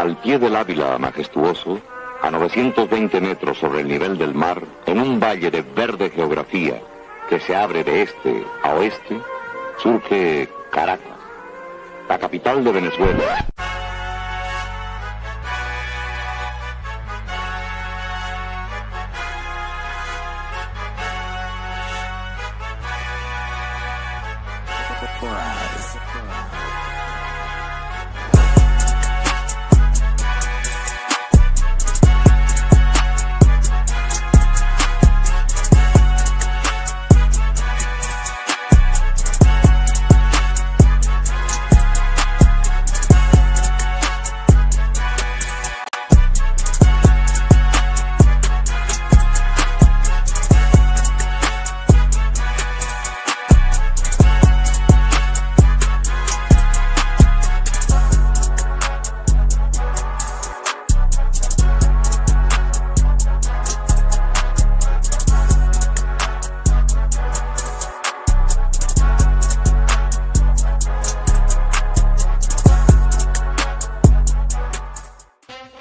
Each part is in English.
Al pie del Ávila majestuoso, a 920 metros sobre el nivel del mar, en un valle de verde geografía que se abre de este a oeste, surge Caracas, la capital de Venezuela.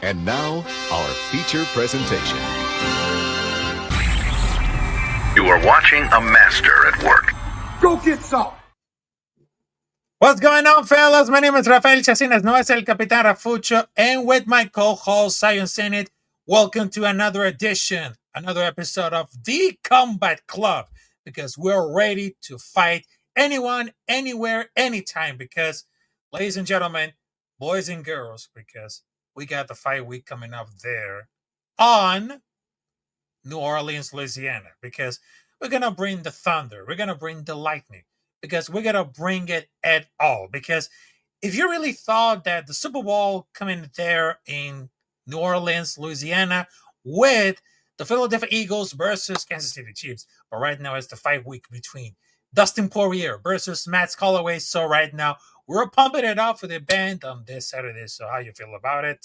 And now, our feature presentation. You are watching a master at work. Go get some! What's going on, fellas? My name is Rafael Chacinas, no es el Capitán Rafucho, and with my co-host, Zion Senate, welcome to another edition, another episode of The Combat Club, because we're ready to fight anyone, anywhere, anytime, because, ladies and gentlemen, boys and girls, because we got the fight week coming up there on New Orleans, Louisiana, because we're going to bring the thunder. We're going to bring the lightning, because we're going to bring it at all. Because if you really thought that the Super Bowl coming there in New Orleans, Louisiana, with the Philadelphia Eagles versus Kansas City Chiefs, but right now it's the fight week between Dustin Poirier versus Matt Holloway. So right now, we're pumping it up for the band on this Saturday. So how you feel about it?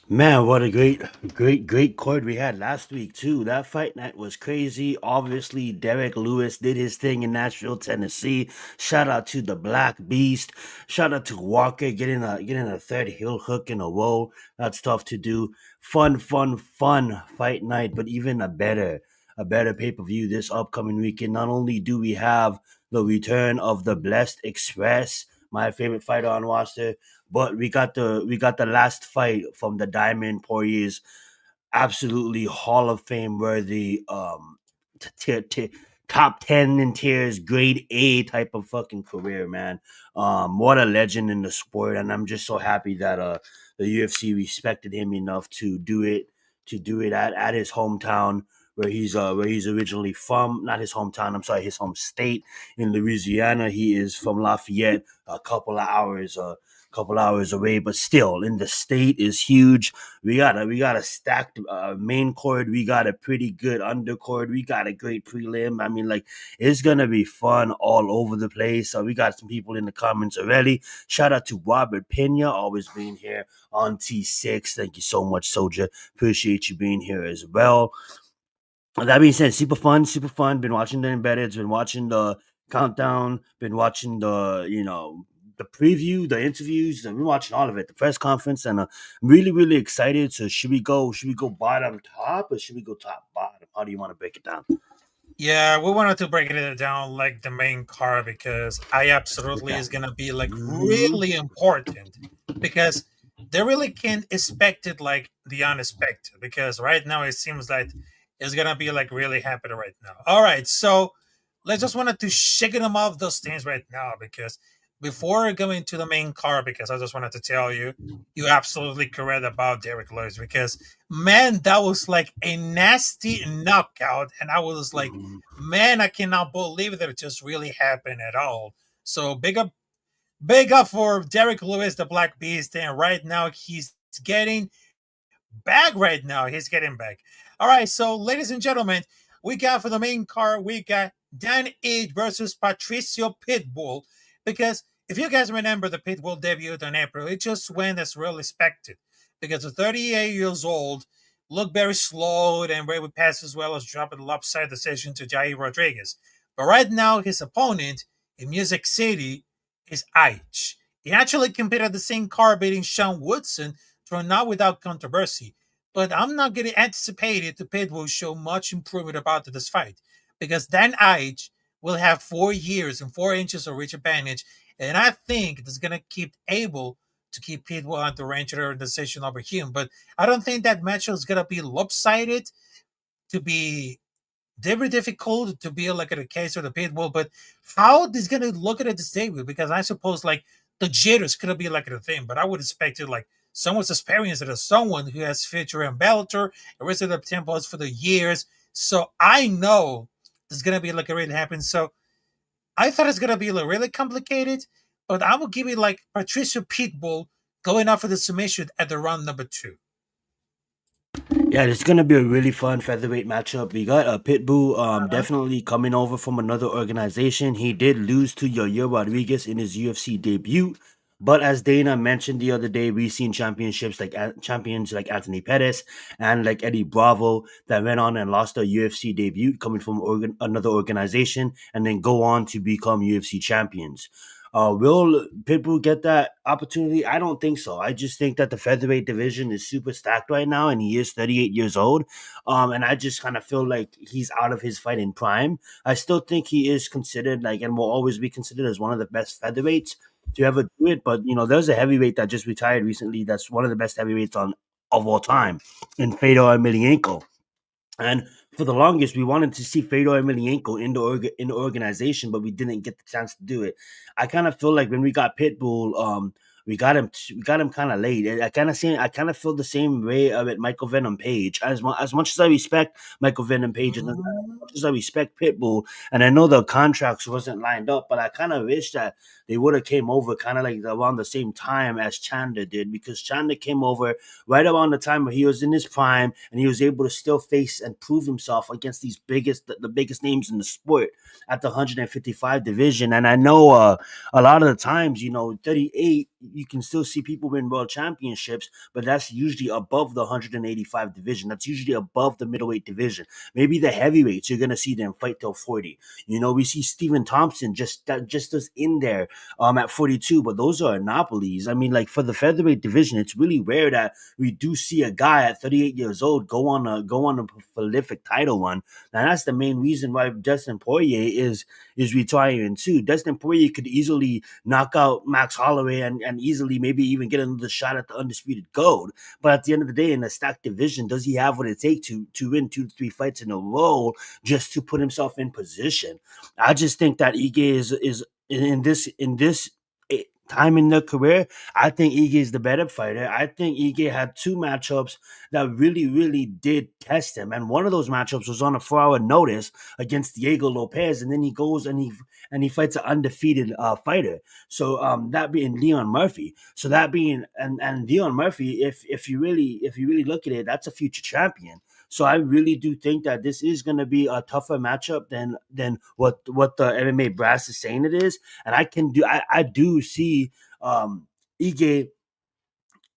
Man, what a great card we had last week too. That fight night was crazy. Obviously, Derek Lewis did his thing in Nashville, Tennessee. Shout out to the Black Beast. Shout out to Walker getting a third heel hook in a row. That's tough to do. Fun fight night, but even a better pay-per-view this upcoming weekend. Not only do we have the return of the Blessed Express, my favorite fighter on roster, but we got the last fight from the Diamond Poirier's absolutely Hall of Fame worthy top 10 in tiers, grade A type of fucking career, man. What a legend in the sport, and I'm just so happy that the UFC respected him enough to do it at his hometown, where he's originally from. Not his hometown, I'm sorry, his home state in Louisiana. He is from Lafayette, a couple of hours away, but still in the state is huge. We got a stacked main card. We got a pretty good undercard. We got a great prelim. I mean, like, it's gonna be fun all over the place. So we got some people in the comments already. Shout out to Robert Pena, always being here on T6. Thank you so much, Soldier. Appreciate you being here as well. That being said, super fun. Been watching the embeddeds, been watching the countdown, been watching the preview, the interviews, and we're watching all of it, the press conference, and I'm really excited. So should we go bottom top, or should we go top bottom? How do you want to break it down? Yeah, we wanted to break it down like the main card, because I absolutely is gonna be like really important, because they really can't expect it like the unexpected, because right now it seems like it's gonna be like really happening right now. All right, so let's just wanted to shake them off those things right now, because before going to the main card, because I just wanted to tell you, you're absolutely correct about Derek Lewis, because man, that was like a nasty knockout, and I was like, man, I cannot believe that it just really happened at all. So big up for Derek Lewis, the Black Beast, and right now he's getting back. He's getting back. All right, so ladies and gentlemen, we got for the main card, we got Dan Ige versus Patricio Pitbull. Because if you guys remember, the Pitbull debuted in April, it just went as real expected. Because the 38 years old looked very slow and very pass, as well as dropping a lopsided decision to Jair Rodriguez. But right now, his opponent in Music City is Ige. He actually competed the same card, beating Sean Woodson for not without controversy. But I'm not going to anticipate it to Pitbull show much improvement about this fight because Dan Ige will have 4 years and 4 inches of reach advantage, and I think it's going to keep able to keep Pitbull at the range or decision over him. But I don't think that match is going to be lopsided to be very difficult to be like in a case of the Pitbull. But how is going to look at it this debut? Because I suppose like the jitters could be like a thing, but I would expect it like someone's experienced it as someone who has featured in Bellator, arrested up tempos for the years. So I know there's gonna be like a really happen. So I thought it's gonna be like really complicated, but I will give it like Patricia Pitbull going off for the submission at the round number 2. Yeah, it's gonna be a really fun featherweight matchup. We got a Pitbull, definitely coming over from another organization. He did lose to Yair Rodriguez in his UFC debut, but as Dana mentioned the other day, we've seen champions like Anthony Pettis and like Eddie Bravo that went on and lost their UFC debut coming from another organization and then go on to become UFC champions. Will Pitbull get that opportunity? I don't think so. I just think that the featherweight division is super stacked right now, and he is 38 years old. And I just kind of feel like he's out of his fighting prime. I still think he is considered like, and will always be considered as one of the best featherweights to ever do it. But there's a heavyweight that just retired recently. That's one of the best heavyweights of all time, in Fedor Emelianenko. And for the longest, we wanted to see Fedor Emelianenko in the organization, but we didn't get the chance to do it. I kind of feel like when we got Pitbull, we got him kind of late. I kind of feel the same way with Michael Venom Page. As much as I respect Michael Venom Page, and as much as I respect Pitbull, and I know the contracts wasn't lined up, but I kind of wish that they would have came over kind of like around the same time as Chandler did, because Chandler came over right around the time where he was in his prime and he was able to still face and prove himself against the biggest names in the sport at the 155 division. And I know a lot of the times, 38, you can still see people win world championships, but that's usually above the 185 division. That's usually above the middleweight division. Maybe the heavyweights, you're going to see them fight till 40. We see Stephen Thompson just as in there at 42, but those are monopolies. I mean, like for the featherweight division, it's really rare that we do see a guy at 38 years old go on a prolific title run. And that's the main reason why Dustin Poirier is retiring too. Dustin Poirier could easily knock out Max Holloway and easily maybe even get another shot at the undisputed gold. But at the end of the day, in the stacked division, does he have what it takes to win 2-3 fights in a row just to put himself in position? I just think that Ige is in this time in their career, I think Ige is the better fighter. I think Ige had 2 matchups that really, really did test him, and one of those matchups was on a 4-hour notice against Diego Lopez, and then he goes and he fights an undefeated fighter. So that being Leon Murphy. So that being and Leon Murphy, if you really look at it, that's a future champion. So I really do think that this is going to be a tougher matchup than what the MMA brass is saying it is, and I do see Ige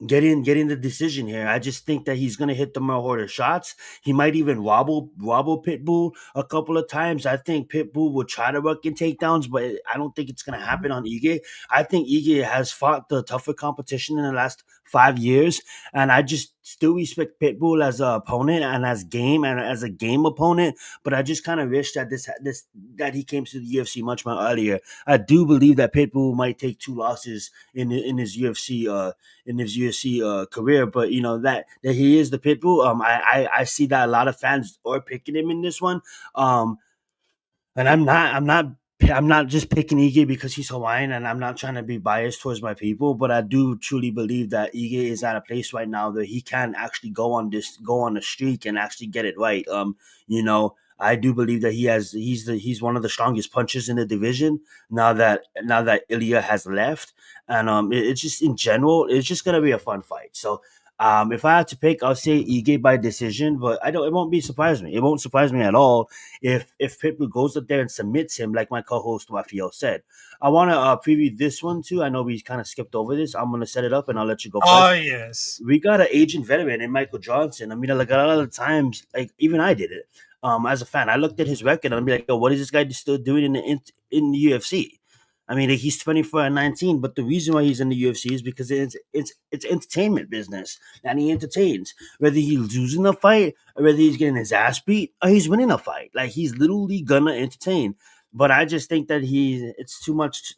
getting the decision here. I just think that he's gonna hit the more harder shots. He might even wobble Pitbull a couple of times. I think Pitbull will try to work in takedowns, but I don't think it's gonna happen on Ige. I think Ige has fought the tougher competition in the last 5 years, and I just still respect Pitbull as an opponent and as a game opponent. But I just kind of wish that that he came to the UFC much more earlier. I do believe that Pitbull might take 2 losses in his UFC career, but that he is the Pitbull. I see that a lot of fans are picking him in this one. And I'm not just picking Ige because he's Hawaiian, and I'm not trying to be biased towards my people, but I do truly believe that Ige is at a place right now that he can actually go on a streak and actually get it right. I do believe that he's one of the strongest punchers in the division now that Ilya has left, and it's just in general, it's just gonna be a fun fight. So if I had to pick, I'll say Ige by decision, but it won't surprise me. It won't surprise me at all if Pitbull goes up there and submits him, like my co-host Rafael said. I want to preview this one too. I know we kind of skipped over this. I'm gonna set it up and I'll let you go first. Oh yes, we got an aging veteran in Michael Johnson. I mean, like a lot of the times, like even I did it. As a fan, I looked at his record and I'm like, "Yo, what is this guy still doing in the UFC?" I mean, like, he's 24-19, but the reason why he's in the UFC is because it's entertainment business, and he entertains. Whether he's losing a fight, or whether he's getting his ass beat, or he's winning a fight, like, he's literally gonna entertain. But I just think that it's too much.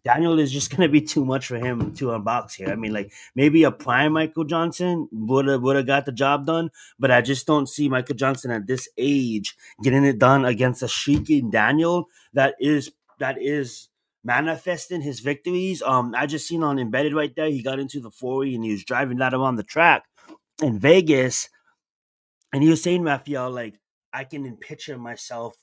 Daniel is just gonna be too much for him to unbox here. I mean, like, maybe a prime Michael Johnson would have got the job done, but I just don't see Michael Johnson at this age getting it done against a shrieking Daniel that is manifesting his victories. I just seen on Embedded right there, he got into the 40 and he was driving that around the track in Vegas, and he was saying, Raphael, like, I can picture myself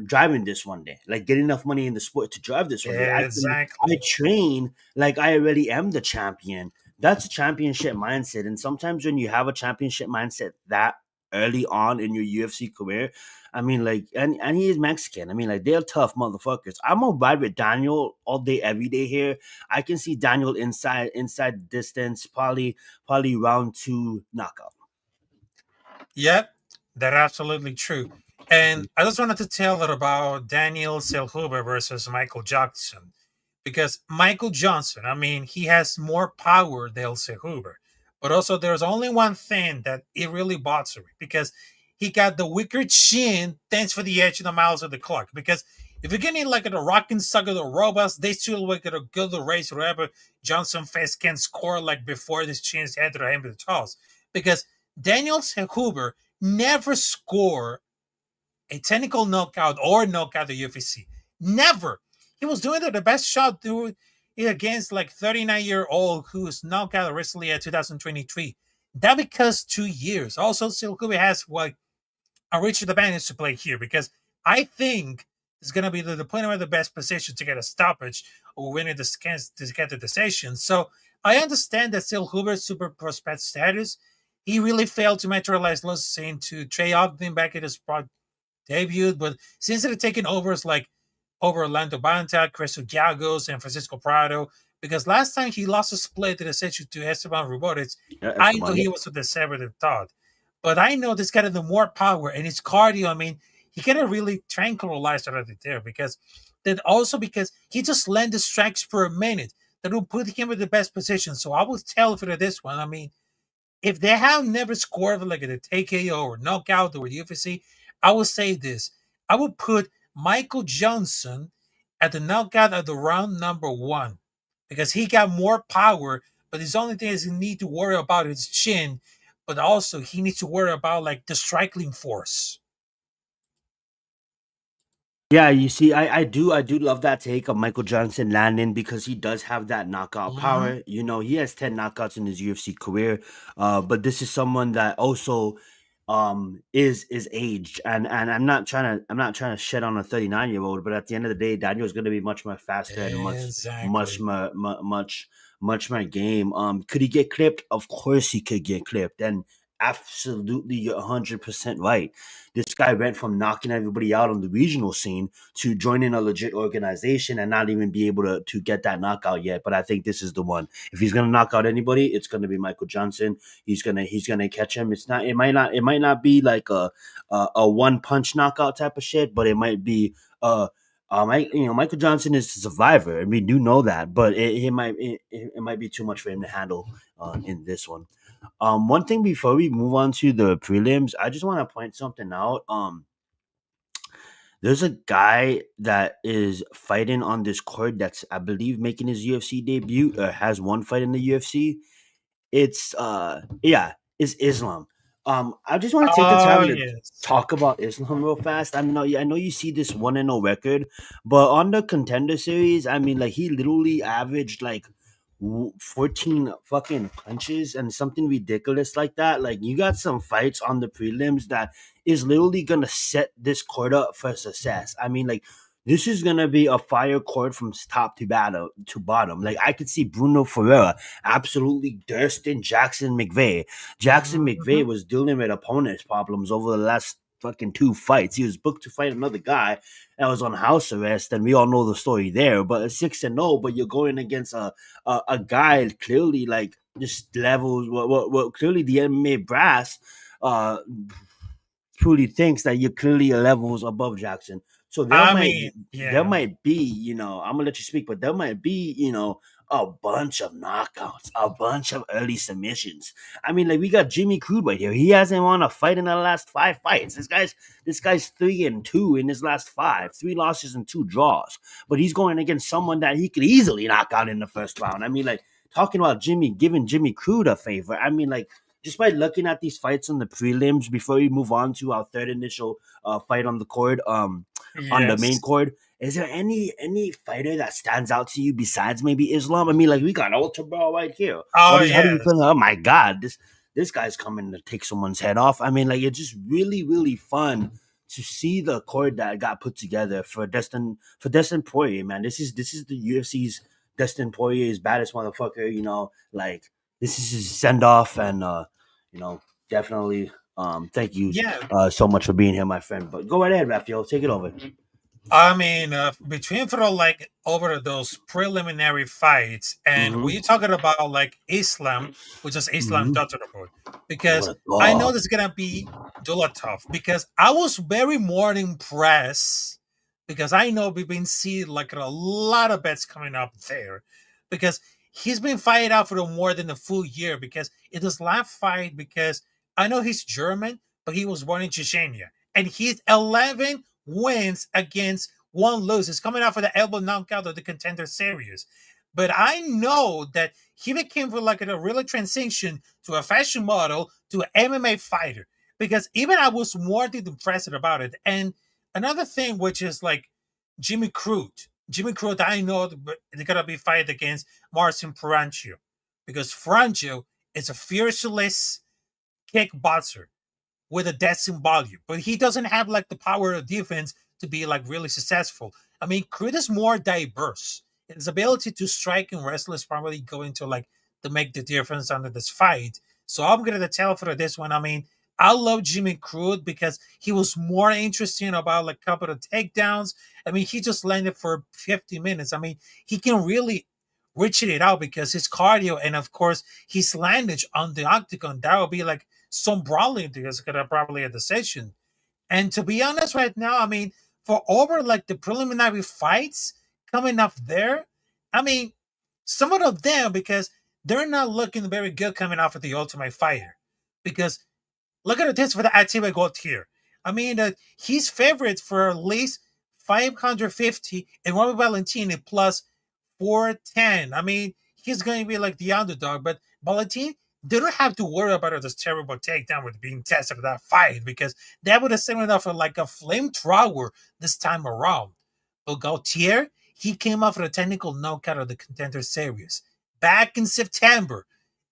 driving this one day, like, get enough money in the sport to drive this one day. I Exactly. train like I already am the champion. That's a championship mindset. And sometimes when you have a championship mindset that early on in your UFC career, I mean, like, and he is Mexican. I mean, like, they're tough motherfuckers. I'm gonna ride with Daniel all day, every day here. I can see Daniel inside distance, probably round two knockout. Yep, that's absolutely true. And I just wanted to tell her about Daniel Silhuber versus Michael Jackson. Because Michael Johnson, I mean, he has more power than Silhuber. But also, there's only one thing that it really bothers me because he got the weaker chin thanks for the edge of the miles of the clock. Because if you're getting like a rocking suck of the robots, they still like a good race wherever Johnson face can score like before this chin's head to him to the toss. Because Daniel Huber never scored a technical knockout or knockout the UFC. Never. He was doing the best shot through it against like 39-year-old who's knocked out recently at 2023. That because 2 years. Also, Silkubi has like a Richard advantage to play here because I think it's going to be the point of the best position to get a stoppage or winning the scans to get the decision. So I understand that still Huber's super prospect status. He really failed to materialize losing to Trey Ogden back at his debuted, but since they're taking overs like over Orlando Banta, Chris Giagos, and Francisco Prado, because last time he lost a split to the decision to Esteban Rubotic, Yeah, I know Esteban. he was a conservative thought. But I know this guy has the more power and his cardio. I mean, he kind of really tranquilized right there because then also because he just landed strikes per minute that will put him in the best position. So I would tell for this one. I mean, if they have never scored like a TKO or knockout or UFC, I would say this. I would put Michael Johnson at the knockout of the round number one because he got more power, but his only thing is he need to worry about his chin, but also he needs to worry about like the striking force. Yeah, you see, I do love that take of Michael Johnson landing because he does have that knockout Mhm. power. He has 10 knockouts in his UFC career. But this is someone that also is aged, and I'm not trying to shed on a 39-year-old, but at the end of the day, Daniel is going to be much more faster and much Exactly. more much more game. Could he get clipped? Of course he could get clipped, and absolutely, you're 100% right. This guy went from knocking everybody out on the regional scene to joining a legit organization and not even be able to get that knockout yet. But I think this is the one. If he's gonna knock out anybody, it's gonna be Michael Johnson. He's gonna catch him. It might not be like a one punch knockout type of shit, but it might be Michael Johnson is a survivor, and we do know that, but it might be too much for him to handle in this one. One thing before we move on to the prelims, I just want to point something out. There's a guy that is fighting on this card that's, I believe, making his UFC debut or has one fight in the UFC. It's Islam. I just want to take the Oh time to yes. talk about Islam real fast. I know you see this 1-0 record, but on the contender series, I mean, like, he literally averaged like 14 fucking punches and something ridiculous like that. Like, you got some fights on the prelims that is literally gonna set this card up for success. I mean, like, this is gonna be a fire card from top to bottom. Like, I could see Bruno Ferreira absolutely thirsting Jackson McVeigh. Jackson McVeigh Mhm. was dealing with opponents problems over the last fucking two fights. He was booked to fight another guy that was on house arrest, and we all know the story there. But 6-0, but you're going against a guy clearly like just levels. What clearly the MMA brass uh truly thinks that you're clearly levels above Jackson. So I mean, there yeah. might be, I'm gonna let you speak, but there might be, a bunch of knockouts, a bunch of early submissions. I mean, like we got Jimmy Crude right here. He hasn't won a fight in the last 5 fights. This guy's 3-2 in his last five, 3 losses and 2 draws. But he's going against someone that he could easily knock out in the first round. I mean, like talking about giving Jimmy Crude a favor. I mean, like just by looking at these fights on the prelims before we move on to our third initial fight on the court, on the main Yes. court. Is there any fighter that stands out to you besides maybe Islam? I mean, like we got Ultra Ball right here. Oh How do you yes. feel? Oh my God, this guy's coming to take someone's head off. I mean, like it's just really fun to see the court that got put together for Dustin Poirier. Man, this is the UFC's Dustin Poirier's baddest motherfucker. Like this is his send off, and definitely. Thank you Yeah. so much for being here, my friend. But go right ahead, Raphael. Take it over. I mean, between for like over those preliminary fights, and Mm-hmm. we're talking about like Islam, which is Islam Mm-hmm. Dotterboy, What because a I know dog. this is gonna be Dulatov, because I was very more impressed because I know we've been seeing like a lot of bets coming up there, because he's been fighting out for more than a full year. Because it was last fight, because I know he's German, but he was born in Chechnya, and he's 11 wins against one lose. He's coming out for the elbow knockout of the Contender Series. But I know that he became for like a really transition to a fashion model to an MMA fighter, because even I was more than impressed about it. And another thing, which is like Jimmy Crute. Jimmy Crute, I know they're gonna be fighting against Marcin Francio, because Francio is a fearless kickboxer with a decent volume, but he doesn't have like the power of defense to be like really successful. I mean, Creed is more diverse. His ability to strike and wrestle is probably going to like to make the difference under this fight. So I'm gonna tell for this one. I mean, I love Jimmy Crude because he was more interesting about like a couple of takedowns. I mean, he just landed for 50 minutes. I mean, he can really reach it out because his cardio and of course his landage on the octagon, that will be like some brawling because gonna probably a decision. And to be honest, right now, I mean, for over like the preliminary fights coming up there, I mean, some of them because they're not looking very good coming off of the Ultimate Fighter. Because look at this for the Atiba Gold tier. I mean, he's favorite for at least 550 and Robert Valentini plus 410. I mean, he's going to be like the underdog, but Valentini, they don't have to worry about this terrible takedown with being tested in that fight because that would have sent it off like a flamethrower this time around. But Gautier, he came off with a technical knockout of the Contender Series back in September.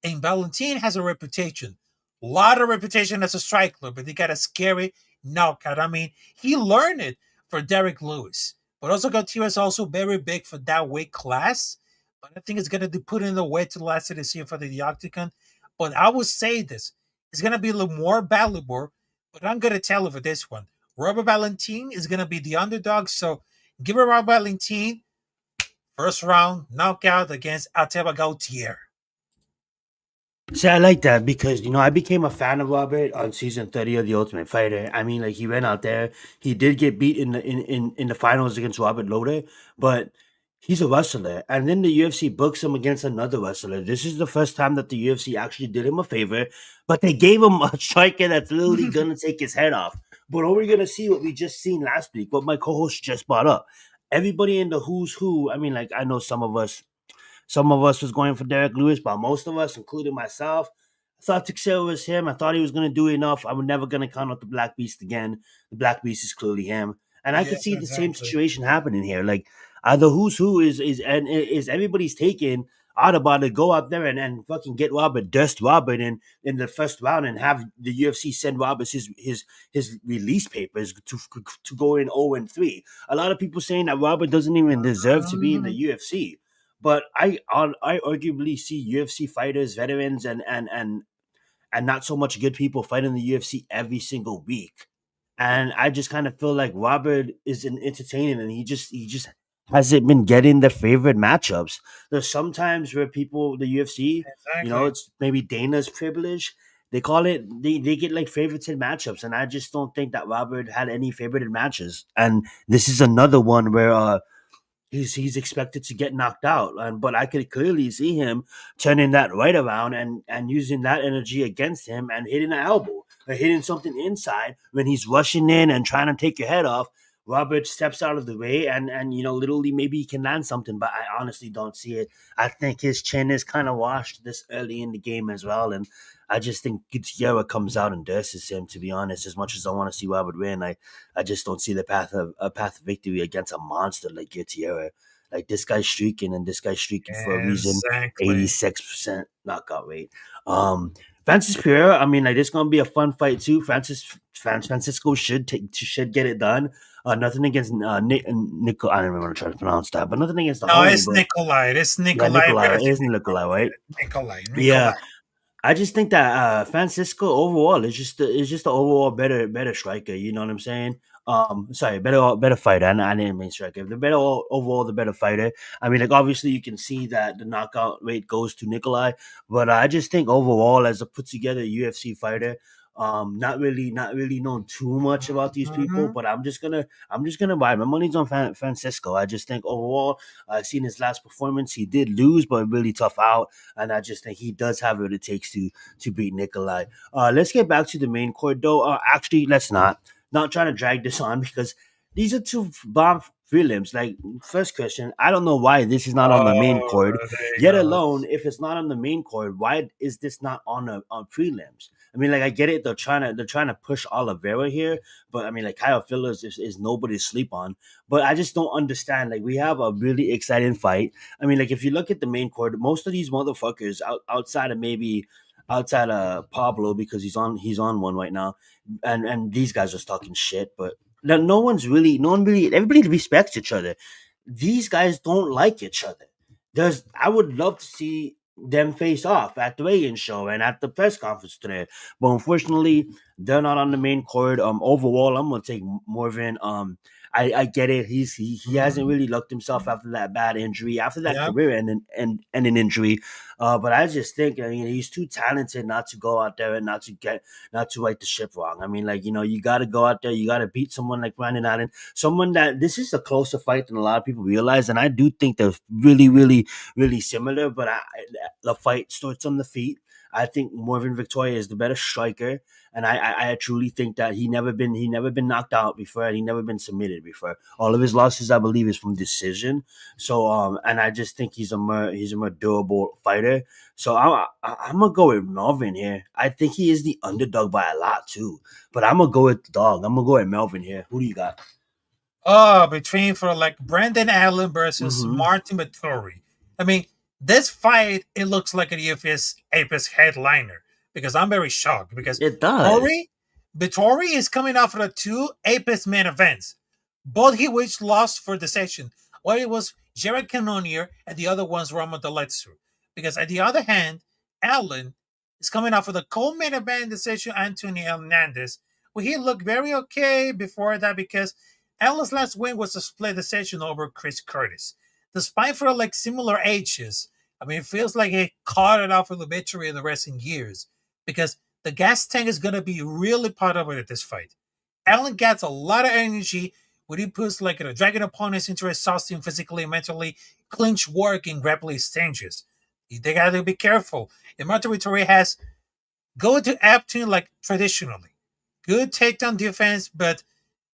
And Valentine has a reputation, a lot of reputation as a striker, but he got a scary knockout. I mean, he learned it for Derek Lewis. But also Gautier is also very big for that weight class. But I think it's going to be put in the weight to last of this year for the Octagon. But I would say this. It's going to be a little more valuable, but I'm going to tell you for this one. Robert Valentin is going to be the underdog. So give it Robert Valentin. First round knockout against Ateba Gautier. See, I like that because I became a fan of Robert on season 30 of The Ultimate Fighter. I mean, like he went out there, he did get beat in the finals against Robert Loder, but he's a wrestler, and then the UFC books him against another wrestler. This is the first time that the UFC actually did him a favor, but they gave him a striker that's literally gonna take his head off. But are we gonna see what we just seen last week? What my co-host just brought up. Everybody in the who's who. I mean, like I know some of us was going for Derek Lewis, but most of us, including myself, I thought Teixeira was him. I thought he was going to do enough. I was never going to count out the Black Beast again. The Black Beast is clearly him, and I could Yes, see the same exactly. situation happening here. Like the who's who is everybody's taking Audubon to go out there and fucking get Robert, dust Robert in the first round, and have the UFC send Robert his release papers to go in 0-3. A lot of people saying that Robert doesn't even deserve to be in the UFC. But I arguably see UFC fighters, veterans, and not so much good people fighting the UFC every single week. And I just kind of feel like Robert is an entertaining, and he just hasn't been getting the favorite matchups. There's sometimes where people the UFC, Exactly. it's maybe Dana's privilege. they call it they get like favorited matchups, and I just don't think that Robert had any favorited matches. And this is another one where he's expected to get knocked out, and but I could clearly see him turning that right around and using that energy against him and hitting an elbow or hitting something inside when he's rushing in and trying to take your head off. Robert steps out of the way and literally maybe he can land something, but I honestly don't see it. I think his chin is kind of washed this early in the game as well, and I just think Gutierrez comes out and dusts him. To be honest, as much as I want to see Robert win, I just don't see the path of a path of victory against a monster like Gutierrez. Like this guy's streaking, and this guy's streaking for a reason. Exactly. 86% knockout rate. Francis Pereira, I mean, like this gonna be a fun fight too. Francisco should get it done. Nothing against Nico. I don't even want to try to pronounce that, but nothing against the No, homie. it's But Nikolai. It's yeah, Nikolai. Nikolai. It is Nikolai, right? Nikolai. Yeah, I just think that Francisco overall is just the overall better striker. You know what I'm saying? Sorry, better fighter. I didn't mean striker. The better overall, the better fighter. I mean, like obviously you can see that the knockout rate goes to Nikolai, but I just think overall as a put together UFC fighter, not really known too much about these people, Mhm. but I'm just gonna buy my money's on Francisco. I just think overall, I've seen his last performance. He did lose, but really tough out, and I just think he does have what it takes to beat Nikolai. Let's get back to the main court though. Actually, let's not trying to drag this on because these are two bomb prelims. Like first question, I don't know why this is not on the main Oh, court. there you Yet go. alone, if it's not on the main court, why is this not on prelims? I mean, like I get it. They're trying to push Oliveira here, but I mean, like Kyle Phillips is nobody to sleep on. But I just don't understand. Like we have a really exciting fight. I mean, like if you look at the main court, most of these motherfuckers outside of Pablo because he's on one right now, and these guys are talking shit, but no one really everybody respects each other. These guys don't like each other. I would love to see them face off at the weigh-in show and at the press conference today, but unfortunately they're not on the main court. Overall, I'm gonna take Morvan. I get it. He hasn't really looked himself after that bad injury, after that Yeah. career and an injury. But I just think he's too talented not to go out there and not to write the ship wrong. I mean, like you got to go out there, you got to beat someone like Brandon Allen, someone that this is a closer fight than a lot of people realize, and I do think they're really similar. But the fight starts on the feet. I think Morvan Victoria is the better striker, and I truly think that he never been knocked out before, and he never been submitted before. All of his losses, I believe, is from decision. So and I just think he's a more durable fighter. So I'm gonna go with Melvin here. I think he is the underdog by a lot too, but I'm gonna go with the dog. I'm gonna go with Melvin here. Who do you got? Oh, between for like Brandon Allen versus Mm-hmm. Martin Vettori. I mean, this fight it looks like a UFS Apex headliner because I'm very shocked because It does. Tori Vettori is coming off of the two Apex main events, both he which lost for the session. One it was Jared Cannonier and the other one's Roman Deletsu. Because on the other hand, Allen is coming off of the co-main event decision Anthony Hernandez, where he looked very okay before that because Allen's last win was a split decision over Chris Curtis. Despite for like similar ages, I mean, it feels like he caught it off with the victory in the recent years because the gas tank is going to be really part of it at this fight. Allen gets a lot of energy when he puts like dragging opponents into exhausting physically and mentally clinch work in grappling exchanges. They got to be careful. And Martin Vittori has go to Aptune like traditionally. Good takedown defense, but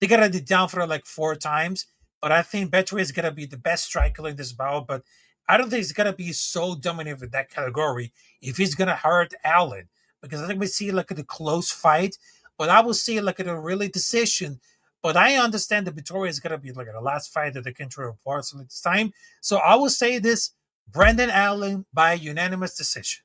they got it down for like 4 times. But I think Vettori is going to be the best striker in this bout. But I don't think he's going to be so dominant with that category if he's going to hurt Allen. Because I think we see like a close fight, but I will see like a really decision. But I understand that Vittori is going to be like the last fight that they can throw unfortunately this time. So I will say this Brandon Allen by unanimous decision.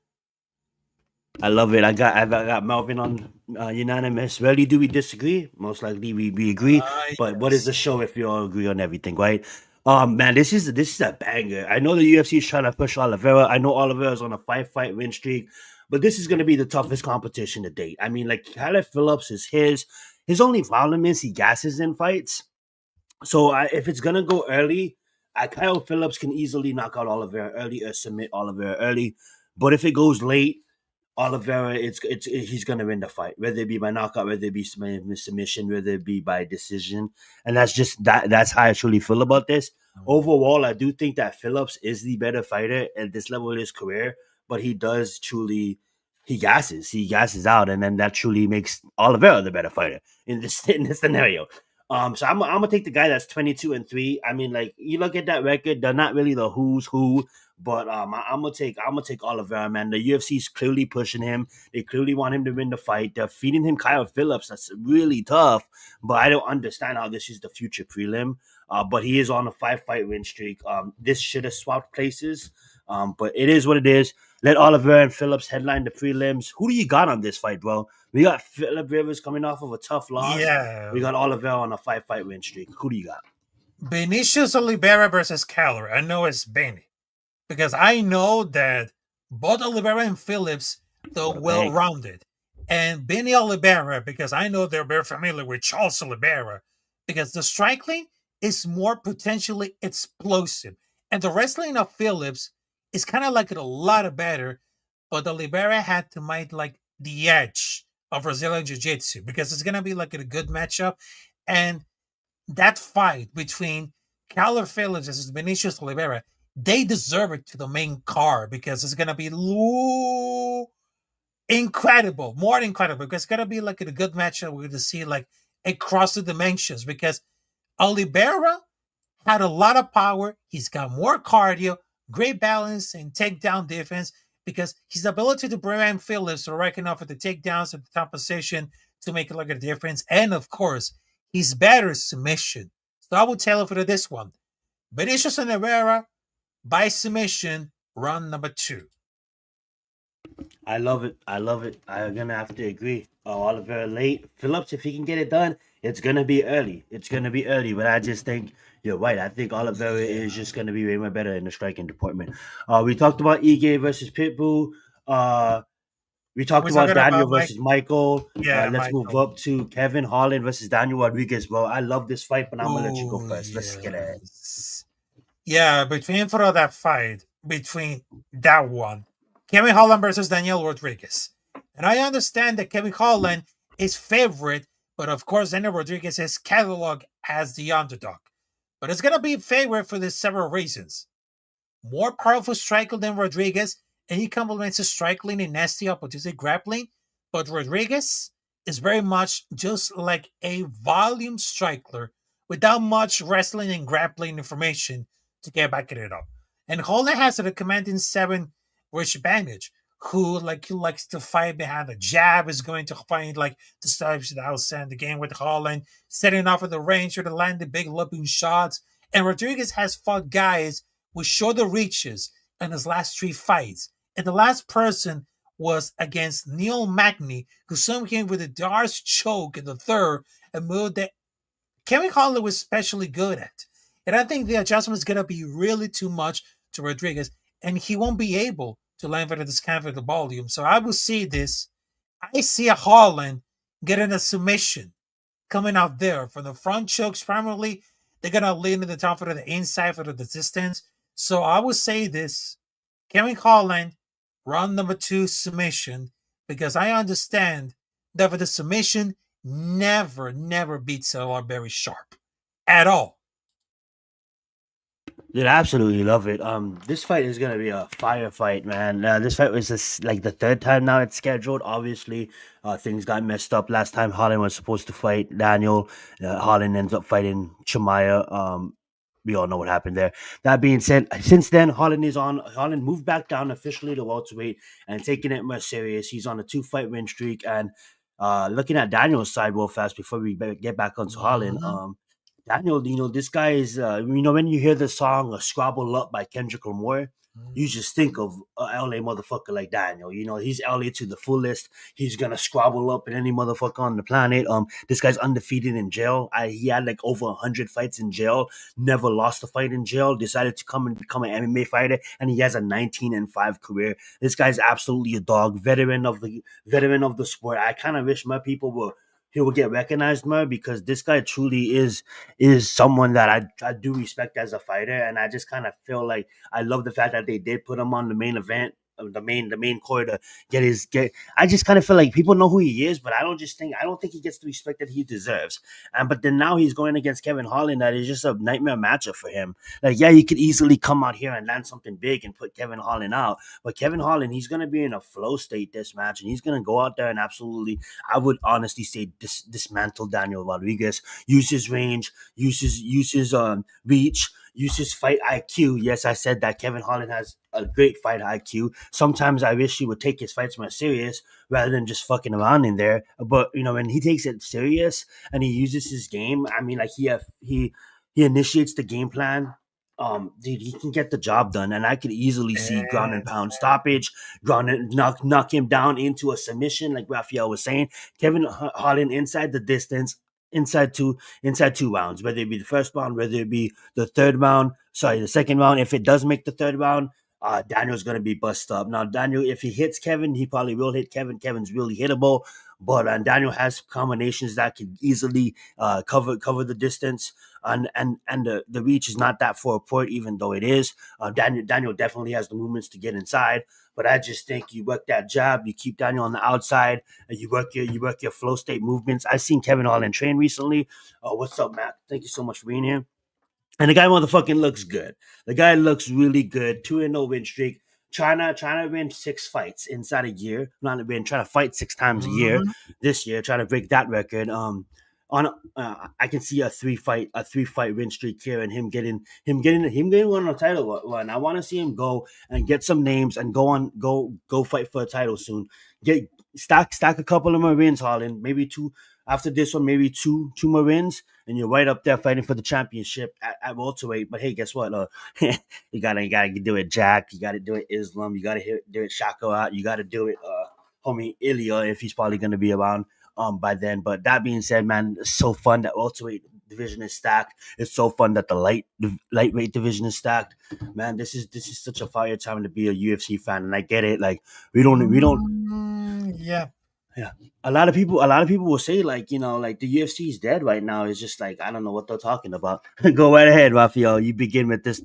I love it. I got Melvin on unanimous. Rarely do we disagree. Most likely we agree. But what is Yes. the show if you all agree on everything, right? Man, this is a banger. I know the UFC is trying to push Oliveira. I know Oliveira's on a 5-fight win streak, but this is going to be the toughest competition to date. I mean, like Kyler Phillips is his only problem is he gasses in fights. So if it's gonna go early, Kyle Phillips can easily knock out Oliveira early or submit Oliveira early. But if it goes late, Oliveira, he's gonna win the fight, whether it be by knockout, whether it be submission, whether it be by decision, and that's just that. That's how I truly feel about this. Overall, I do think that Phillips is the better fighter at this level of his career, but he does truly he gasses out, and then that truly makes Oliveira the better fighter in this scenario. So I'm gonna take the guy that's 22-3. I mean, like you look at that record, they're not really the who's who, but I'm gonna take Oliveira, man. The UFC is clearly pushing him. They clearly want him to win the fight. They're feeding him Kyle Phillips. That's really tough, but I don't understand how this is the future prelim. But he is on a 5-fight win streak. This should have swapped places, but it is what it is. Let Oliveira and Phillips headline the prelims. Who do you got on this fight, bro? We got Philip Rivers coming off of a tough loss. Yeah. We got Oliveira on a 5-fight win streak. Who do you got? Vinicius Oliveira versus Calorie. I know it's Benny. Because I know that both Oliveira and Phillips, they're well-rounded. And Benny Oliveira, because I know they're very familiar with Charles Oliveira, because the striking is more potentially explosive. And the wrestling of Phillips is kind of like a lot better, but Oliveira had to make like the edge of Brazilian Jiu-Jitsu because it's going to be like a good matchup. And that fight between Calorie Phillips versus Vinicius Oliveira, they deserve it to the main card because it's going to be incredible, more incredible, because it's going to be like a good matchup. We're going to see like across the dimensions because Oliveira had a lot of power. He's got more cardio, great balance, and takedown defense because his ability to prevent Phillips from racking off at the takedowns at the top position to make it like a difference. And of course, his better submission. So I would tell you for this one. Vinicius Oliveira by submission, round number 2. I love it. I'm gonna have to agree. Oliveira late. Phillips, if he can get it done, it's gonna be early. But I just think you're right. I think Oliveira is just gonna be way more better in the striking department. We talked about Ige versus Pitbull. We talked about Daniel versus Michael. Yeah, let's move up to Kevin Holland versus Daniel Rodriguez, bro. I love this fight, but I'm gonna let you go first. Let's get it. Yeah, between that fight, between that one, Kevin Holland versus Daniel Rodriguez. And I understand that Kevin Holland is favorite, but of course Daniel Rodriguez is cataloged as the underdog. But it's going to be favorite for these several reasons. More powerful striker than Rodriguez, and he complements his striking in nasty opportunity grappling. But Rodriguez is very much just like a volume striker without much wrestling and grappling information to get back it up. And Holland has a commanding 7 Rich advantage, who likes to fight behind the jab, is going to find like the steps that outside the game with Holland, setting off at the range or to land the big looping shots. And Rodriguez has fought guys with shorter reaches in his last 3 fights. And the last person was against Neil Magny, who soon came with a Darce choke in the third, a move that Kevin Holland was especially good at. And I think the adjustment is going to be really too much to Rodriguez, and he won't be able to land at this kind of the volume. So I will see this. I see a Holland getting a submission coming out there from the front chokes primarily. They're going to lean to the top of the inside for the distance. So I will say this. Kevin Holland, round number 2 submission, because I understand that for the submission, never beats a very sharp at all. Dude, I absolutely love it. This fight is gonna be a fire fight, man. This fight was just like the 3rd time now it's scheduled. Obviously, things got messed up last time. Holland was supposed to fight Daniel. Holland ends up fighting Chimaev. We all know what happened there. That being said, since then, Holland moved back down officially to welterweight and taking it more serious. He's on a 2-fight win streak. And looking at Daniel's side real fast before we get back onto Holland. Daniel, this guy is, when you hear the song Scrabble Up by Kendrick Lamar, you just think of LA motherfucker like Daniel. He's LA to the fullest. He's going to scrabble up at any motherfucker on the planet. This guy's undefeated in jail. He had like over 100 fights in jail, never lost a fight in jail, decided to come and become an MMA fighter, and he has a 19-5 career. This guy's absolutely a dog, veteran of the sport. I kind of wish my people were he will get recognized more because this guy truly is someone that I do respect as a fighter, and I just kind of feel like I love the fact that they did put him on the main event the main core to get. I just kind of feel like people know who he is, but I don't think he gets the respect that he deserves. And but then now he's going against Kevin Holland, that is just a nightmare matchup for him. Like, yeah, he could easily come out here and land something big and put Kevin Holland out, but Kevin Holland, he's gonna be in a flow state this match, and he's gonna go out there and absolutely, I would honestly say, dismantle Daniel Rodriguez. Use his range, use his reach, use his fight IQ. Yes, I said that Kevin Holland has a great fight IQ. Sometimes I wish he would take his fights more serious rather than just fucking around in there. But when he takes it serious and he uses his game, I mean, like he initiates the game plan. Dude, he can get the job done, and I could easily see ground and pound stoppage, ground and knock him down into a submission, like Raphael was saying. Kevin Holland inside the distance, inside two rounds, whether it be the first round, whether it be the the second round. If it does make the third round, Daniel's gonna be bust up. Now, Daniel, if he hits Kevin, he probably will hit Kevin. Kevin's really hittable, but Daniel has combinations that can easily cover the distance, and the reach is not that far apart, even though it is. Daniel definitely has the movements to get inside, but I just think you work that jab, you keep Daniel on the outside, and you work your flow state movements. I've seen Kevin Holland train recently. What's up, Matt? Thank you so much for being here. And the guy motherfucking looks good. The guy looks really good. 2-0 win streak. Trying to win 6 fights inside a year. Not been trying to fight 6 times a year this year. Trying to break that record. I can see a 3-fight win streak here, and him getting one on a title run. I want to see him go and get some names and go fight for a title soon. Stack a couple of more wins, Holland. Maybe 2 after this one. Maybe two more wins, and you're right up there fighting for the championship at welterweight. But hey, guess what? You gotta do it, Jack. You gotta do it, Islam. You gotta do it, Shako out. You gotta do it, homie Ilya, if he's probably gonna be around by then. But that being said, man, it's so fun that welterweight division is stacked. It's so fun that the lightweight division is stacked. Man, this is such a fire time to be a UFC fan, and I get it. Like we don't. Yeah. A lot of people will say, like the UFC is dead right now. It's just like, I don't know what they're talking about. Go right ahead, Raphael. You begin with this.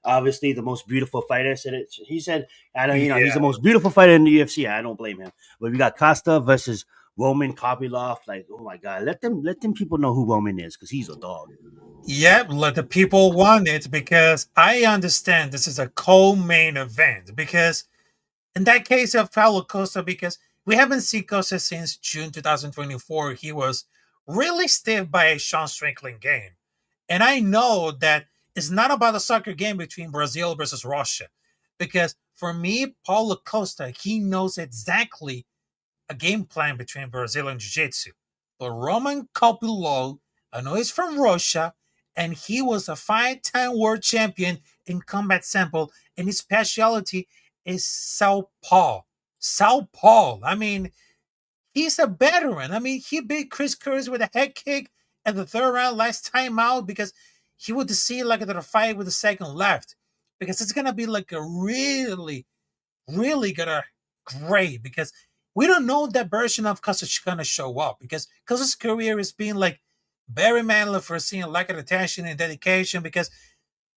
Obviously, the most beautiful fighter said it. He said, I know he's the most beautiful fighter in the UFC. I don't blame him. But we got Costa versus Roman Kopylov. Like, oh my god, let them people know who Roman is, because he's a dog. Yeah, let the people want it, because I understand this is a co-main event. Because in that case of Paulo Costa, because we haven't seen Costa since June 2024. He was really stiff by a Sean Strickland game. And I know that it's not about a soccer game between Brazil versus Russia. Because for me, Paulo Costa, he knows exactly a game plan between Brazil and Jiu-Jitsu. But Roman Kopylov, I know he's from Russia, and he was a 5-time world champion in combat sample, and his specialty is southpaw. I mean, he's a veteran. I mean, he beat Chris Curtis with a head kick at the 3rd round last time out, because he would see like the fight with the second left. Because it's gonna be like a really, really great, because we don't know that version of Costa's gonna show up, because Costa's career is being like very manly for seeing lack of attention and dedication, because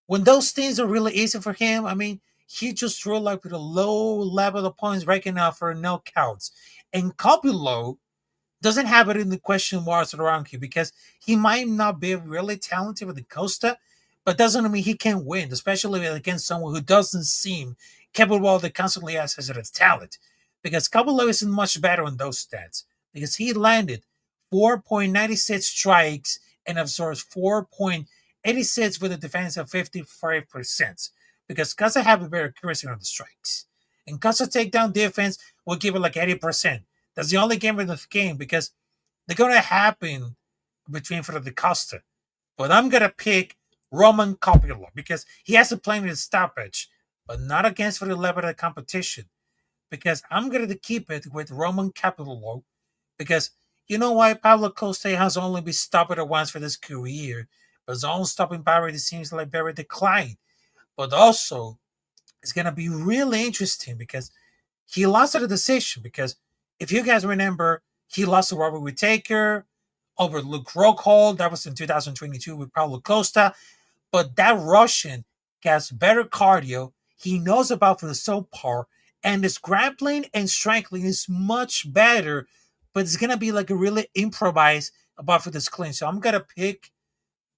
when those things are really easy for him, I mean, he just drew like with a low level of points ranking out for knockouts. And Kopylov doesn't have it in the question marks around him, because he might not be really talented with the Costa, but doesn't mean he can't win, especially against someone who doesn't seem capable that constantly has his talent. Because Kopylov isn't much better on those stats, because he landed 4.96 strikes and absorbs 4.86 with a defense of 55%. Because Costa have a better accuracy on the strikes. And Costa takedown defense will give it like 80%. That's the only game in the game, because they're going to happen between for the Costa. But I'm going to pick Roman Kopylov, because he has to play in the stoppage, but not against for the level of the competition. Because I'm going to keep it with Roman Kopylov, because you know why Paulo Costa has only been stopped once for this career, but his own stopping power seems like very declined. But also, it's going to be really interesting, because he lost at a decision. Because if you guys remember, he lost to Robert Whittaker over Luke Rockhold. That was in 2022 with Paulo Costa. But that Russian has better cardio. He knows about for the southpaw, and his grappling and striking is much better, but it's gonna be like a really improvised about for this clean. So I'm gonna pick,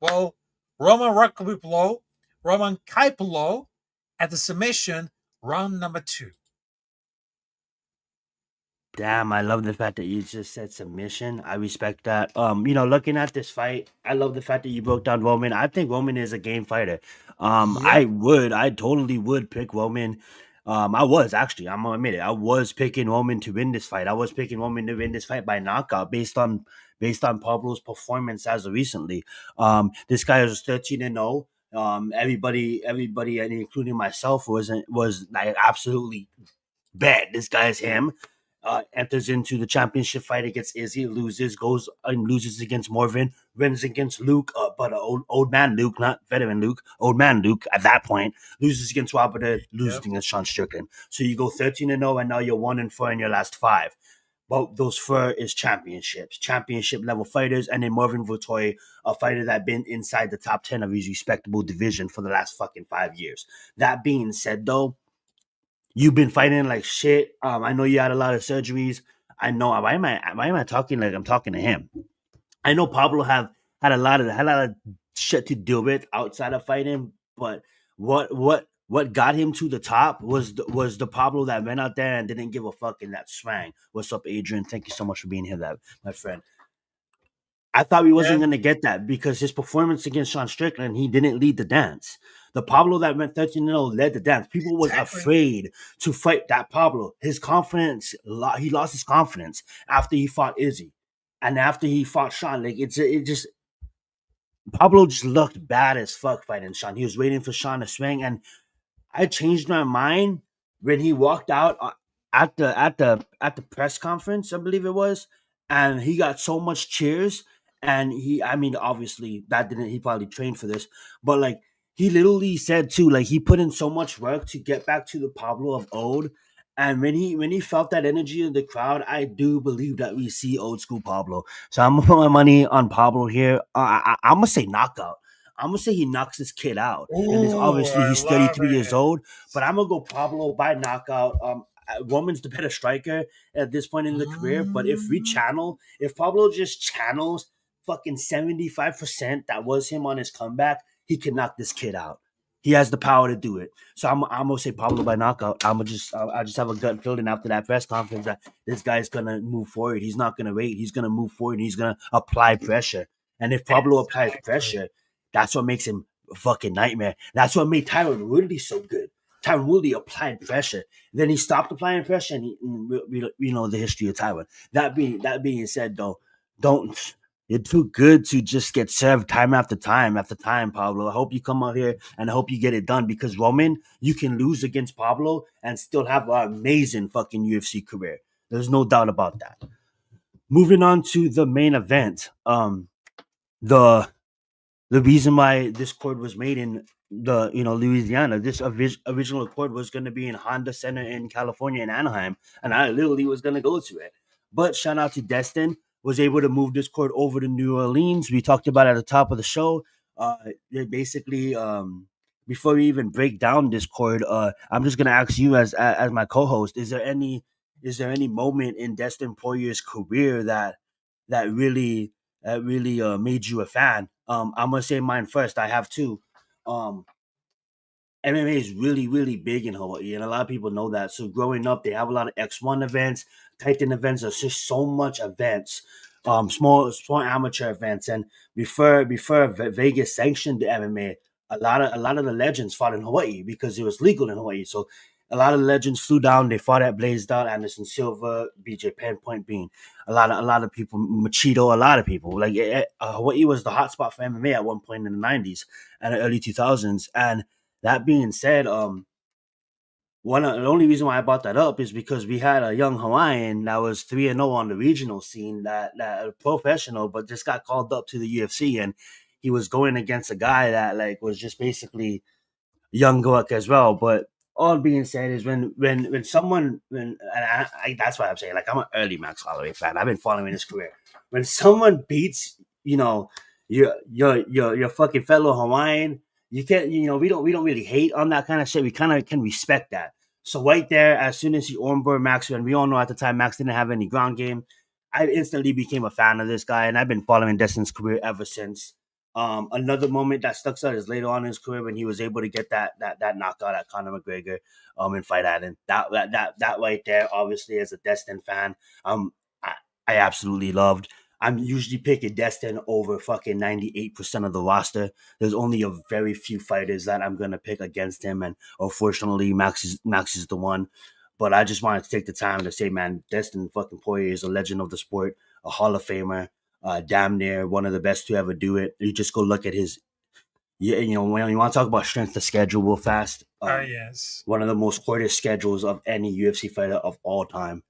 well, Roman Rakopolo, Roman Kaipolo at the submission, round number 2. Damn, I love the fact that you just said submission. I respect that. Looking at this fight, I love the fact that you broke down Roman. I think Roman is a game fighter. Yep. I totally would pick Roman. I was actually, I'm gonna admit it. I was picking Roman to win this fight. I was picking Roman to win this fight by knockout based on Pablo's performance as of recently. This guy was 13-0. Everybody, and including myself, was like absolutely bet this guy's him. Enters into the championship fight against Izzy, loses, goes and loses against Morvan, wins against Luke, but old man Luke, not veteran Luke, old man Luke at that point, loses against Robert, loses against Sean Strickland. So you go 13-0, and now you're 1-4 in your last 5. But those 4 is championship level fighters, and then Marvin Vittori, a fighter that been inside the top 10 of his respectable division for the last fucking 5 years. That being said, though, you've been fighting like shit. I know you had a lot of surgeries. I know. Why am I talking like I'm talking to him? I know Pablo had a lot of shit to deal with outside of fighting, but what got him to the top was the Pablo that went out there and didn't give a fuck in that swang. What's up, Adrian? Thank you so much for being here, that my friend. I thought we wasn't Yeah. going to get that because his performance against Sean Strickland, he didn't lead the dance. The Pablo that went 13-0 led the dance. People was Exactly. afraid to fight that Pablo. His confidence, he lost his confidence after he fought Izzy. And after he fought Sean, like it just Pablo just looked bad as fuck fighting Sean. He was waiting for Sean to swing, and I changed my mind when he walked out at the press conference, I believe it was, and he got so much cheers. And I mean, obviously that didn't. He probably trained for this, but like he literally said too, like he put in so much work to get back to the Pablo of old. And when he felt that energy in the crowd, I do believe that we see old school Pablo. So I'm gonna put my money on Pablo here. I'm gonna say knockout. I'm gonna say he knocks this kid out, and it's Ooh, obviously I he's love 33 years it. old. But I'm gonna go Pablo by knockout. Roman's the better striker at this point in the career. But if Pablo just channels fucking 75% that was him on his comeback, he can knock this kid out. He has the power to do it. So I'm gonna say Pablo by knockout. I just have a gut feeling after that press conference that this guy's gonna move forward. He's not gonna wait. He's gonna move forward. And he's gonna apply pressure. And if Pablo applies Exactly. pressure, that's what makes him a fucking nightmare. That's what made Tyron Woodley so good. Tyron Woodley applied pressure. Then he stopped applying pressure, and we know the history of Tyron. That being said, though, don't. You're too good to just get served time after time, Pablo. I hope you come out here and I hope you get it done because Roman, you can lose against Pablo and still have an amazing fucking UFC career. There's no doubt about that. Moving on to the main event. The the reason why this court was made in the Louisiana, this original court was going to be in Honda Center in California in Anaheim, and I literally was going to go to it. But shout out to Destin, was able to move this court over to New Orleans. We talked about it at the top of the show. They basically, before we even break down this court, I'm just gonna ask you as my co-host: is there any moment in Destin Poirier's career that really made you a fan? I'm gonna say mine first. I have two. Um, MMA is really, really big in Hawaii, and a lot of people know that. So growing up, they have a lot of X1 events, Titan events. There's just so much events, small amateur events, and before Vegas sanctioned the MMA, a lot of the legends fought in Hawaii because it was legal in Hawaii. So a lot of the legends flew down. They fought at Blazed Out, Anderson Silva, BJ Penn, Point Bean. A lot of people, Machito, a lot of people. Like Hawaii was the hotspot for MMA at one point in the '90s and the early 2000s, and that being said, the only reason why I brought that up is because we had a young Hawaiian that was 3-0 on the regional scene, that a professional, but just got called up to the UFC, and he was going against a guy that like was just basically young Goak as well. But all being said is when someone when and that's why I'm saying, like, I'm an early Max Holloway fan. I've been following his career. When someone beats your fucking fellow Hawaiian, you can't we don't really hate on that kind of shit. We kind of can respect that. So right there, as soon as he armbar Max, and we all know at the time Max didn't have any ground game, I instantly became a fan of this guy, and I've been following Destin's career ever since. Another moment that stuck out is later on in his career when he was able to get that knockout at Conor McGregor in Fight Island. That right there, obviously, as a Destin fan, I, I absolutely loved. I'm usually picking Destin over fucking 98% of the roster. There's only a very few fighters that I'm gonna pick against him, and unfortunately, Max is the one. But I just wanted to take the time to say, man, Dustin fucking Poirier is a legend of the sport, a Hall of Famer, damn near one of the best to ever do it. You just go look at his, when you want to talk about strength of schedule real fast, Yes. one of the most hardest schedules of any UFC fighter of all time.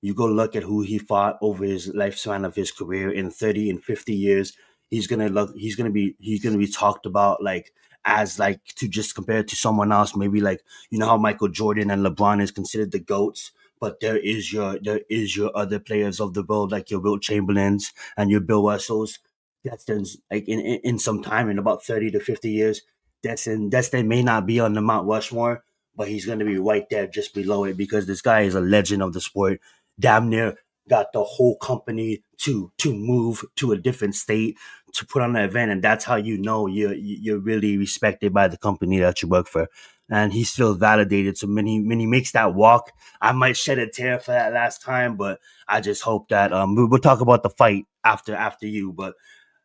You go look at who he fought over his lifespan of his career in 30 and 50 years. He's gonna be talked about like as like to just compare it to someone else. Maybe like how Michael Jordan and LeBron is considered the GOATs, but there is your other players of the world like your Wilt Chamberlains and your Bill Russells. Destin's like in some time in about 30 to 50 years. Destin may not be on the Mount Rushmore, but he's gonna be right there just below it because this guy is a legend of the sport. Damn near got the whole company to move to a different state to put on an event, and that's how you're really respected by the company that you work for. And he's still validated. So when he makes that walk, I might shed a tear for that last time, but I just hope that we'll talk about the fight after you. But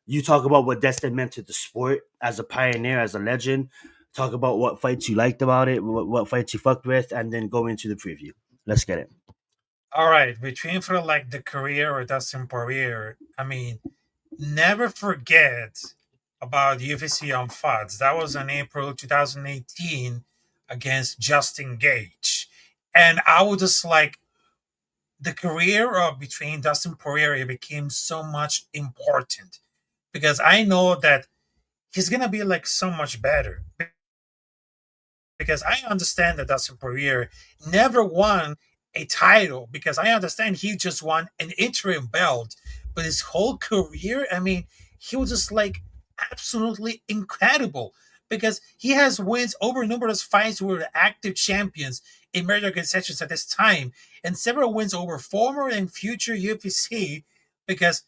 you talk about what Destin meant to the sport as a pioneer, as a legend. Talk about what fights you liked about it, what fights you fucked with, and then go into the preview. Let's get it. All right, between for like the career of Dustin Poirier, I mean, never forget about UFC on Fox. That was in April 2018 against Justin Gage. And I was just like, the career of between Dustin Poirier, it became so much important because I know that he's gonna be like so much better because I understand that Dustin Poirier never won a title because I understand he just won an interim belt, but his whole career, I mean, he was just like absolutely incredible because he has wins over numerous fights with active champions in major concessions at this time and several wins over former and future UFC because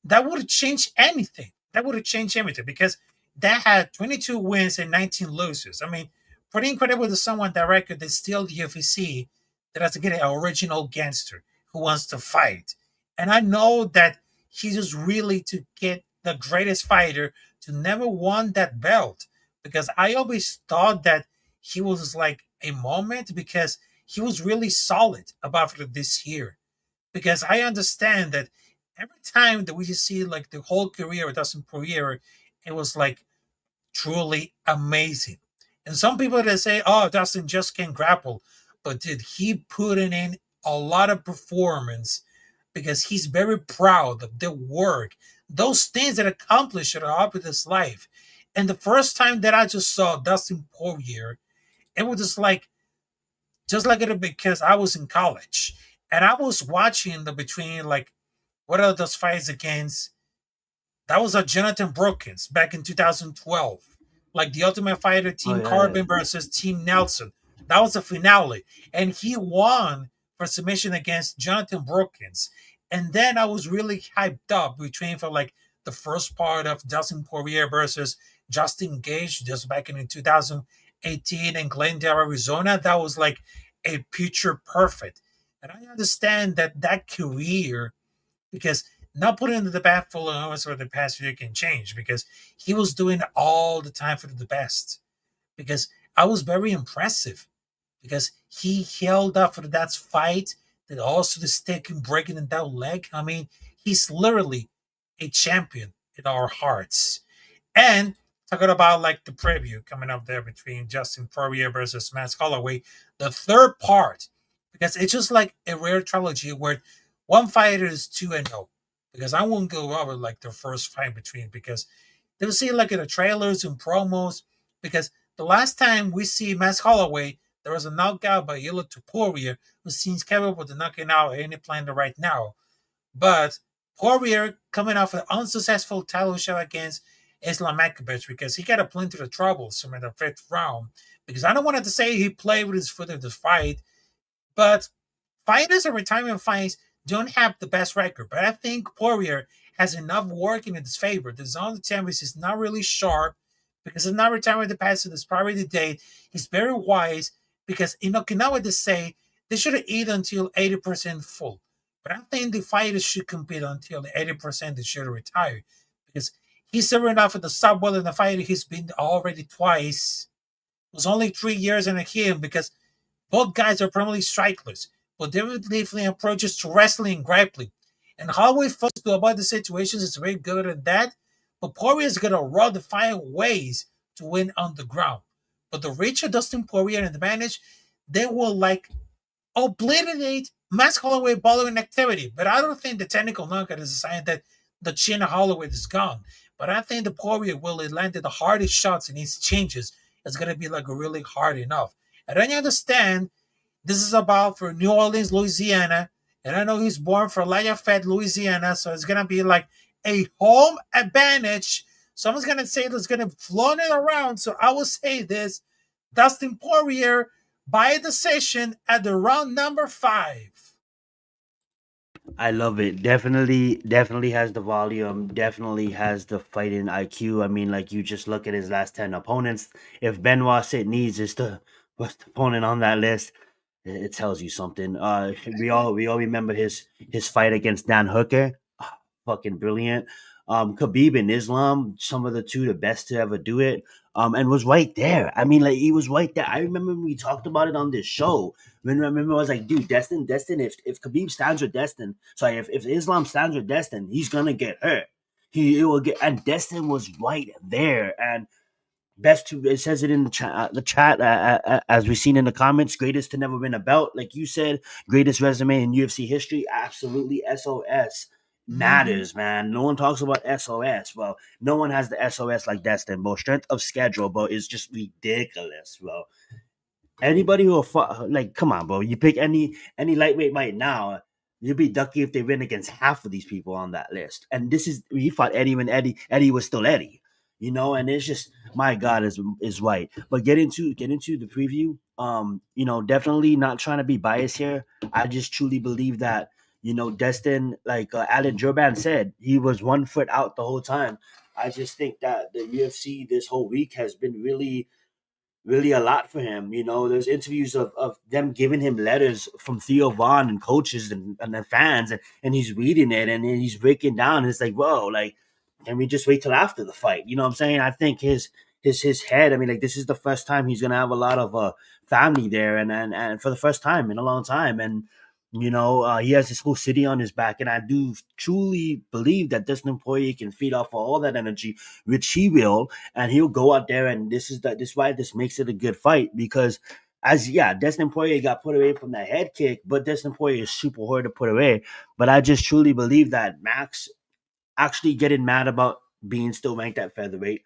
that would have changed anything. That would have changed everything because that had 22 wins and 19 losses. I mean, pretty incredible to someone that record that's still the UFC that has to get an original gangster who wants to fight. And I know that he's just really to get the greatest fighter to never won that belt because I always thought that he was like a moment because he was really solid about this year. Because I understand that every time that we see like the whole career of Dustin Poirier, it was like truly amazing. And some people that say, "Oh, Dustin just can't grapple," but did he put in a lot of performance because he's very proud of the work, those things that accomplished up in his life. And the first time that I just saw Dustin Poirier, it was just like it because I was in college and I was watching the between like what are those fights against that was a Jonathan Brookins back in 2012. Like the Ultimate Fighter Oh Team yeah, Carbon versus Team Nelson. That was a finale. And he won for submission against Jonathan Brookins. And then I was really hyped up between for like the first part of Dustin Poirier versus Justin Gage just back in 2018 in Glendale, Arizona. That was like a picture perfect. And I understand that that career because not putting into the back full of hours for the past year can change because he was doing it all the time for the best. Because I was very impressive because he held up for that fight, that also the stick and breaking in that leg. I mean, he's literally a champion in our hearts. And talking about like the preview coming up there between Justin Poirier versus Max Holloway, the third part, because it's just like a rare trilogy where one fighter is 2-0. Because I won't go over like the first fight between because they'll see like in the trailers and promos. Because the last time we see Max Holloway, there was a knockout by Yellow to Poirier, who seems capable of knocking out any player right now. But Poirier coming off an unsuccessful title shot against Islam Makhachev because he got a plenty of troubles in the fifth round. Because I don't want to say he played with his foot in the fight, But fighters and retirement fights don't have the best record. But I think Poirier has enough working in his favor. The zone tennis is not really sharp because it's not retirement past this priority date. He's very wise because in Okinawa they say they should eat until 80% full. But I think the fighters should compete until the 80% they should retire because he's never enough at the sub well in the fight. He's been already twice. It was only 3 years in him because both guys are primarily strikers, but different different approaches to wrestling and grappling. And Holloway folks to avoid the situations is very good at that. But Poirier is going to run the find ways to win on the ground. But the reach of Dustin Poirier and the advantage, they will like obliterate Max Holloway bowling activity. But I don't think the technical knockout is a sign that the chin of Holloway is gone. But I think the Poirier will land the hardest shots in his changes. It's going to be like really hard enough. And then you understand this is about for New Orleans, Louisiana. And I know he's born for Lafayette, Louisiana. So it's going to be like a home advantage. Someone's going to say it's going to float it around. So I will say this. Dustin Poirier by decision at the round number 5. I love it. Definitely has the volume. Definitely has the fighting IQ. I mean, like you just look at his last 10 opponents. If Benoit St. Needs is the first opponent on that list, it tells you something. We all remember his fight against Dan Hooker. Ah, fucking brilliant. Khabib and Islam, some of the two the best to ever do it. And was right there. I mean, like he was right there. I remember when we talked about it on this show. When I remember I was like, dude, Destin, if Khabib stands with Destin, sorry, if Islam stands with Destin, he's gonna get hurt. He will get, and Destin was right there. And best to, it says it in the chat, as we've seen in the comments, greatest to never win a belt, like you said, greatest resume in UFC history. Absolutely, SOS matters, man. No one talks about SOS. Well, no one has the SOS like Destin, bro. Strength of schedule, bro, is just ridiculous, bro. Anybody who like, come on, bro. You pick any lightweight right now, you'd be lucky if they win against half of these people on that list. And this is, he fought Eddie when Eddie was still Eddie, and it's just, my God, is right. But get into the preview. Definitely not trying to be biased here. I just truly believe that, Destin, like Alan Jorban said, he was 1 foot out the whole time. I just think that the UFC this whole week has been really, really a lot for him. There's interviews of them giving him letters from Theo Vaughn and coaches and the fans, and he's reading it and he's breaking down. And it's like, whoa, like, can we just wait till after the fight? You know what I'm saying? I think his head, I mean, like, this is the first time he's gonna have a lot of family there, and for the first time in a long time. And he has this whole city on his back, and I do truly believe that Dustin Poirier can feed off of all that energy, which he will, and he'll go out there. And this is why this makes it a good fight, because Dustin Poirier got put away from that head kick, but Dustin Poirier is super hard to put away. But I just truly believe that Max actually getting mad about being still ranked at featherweight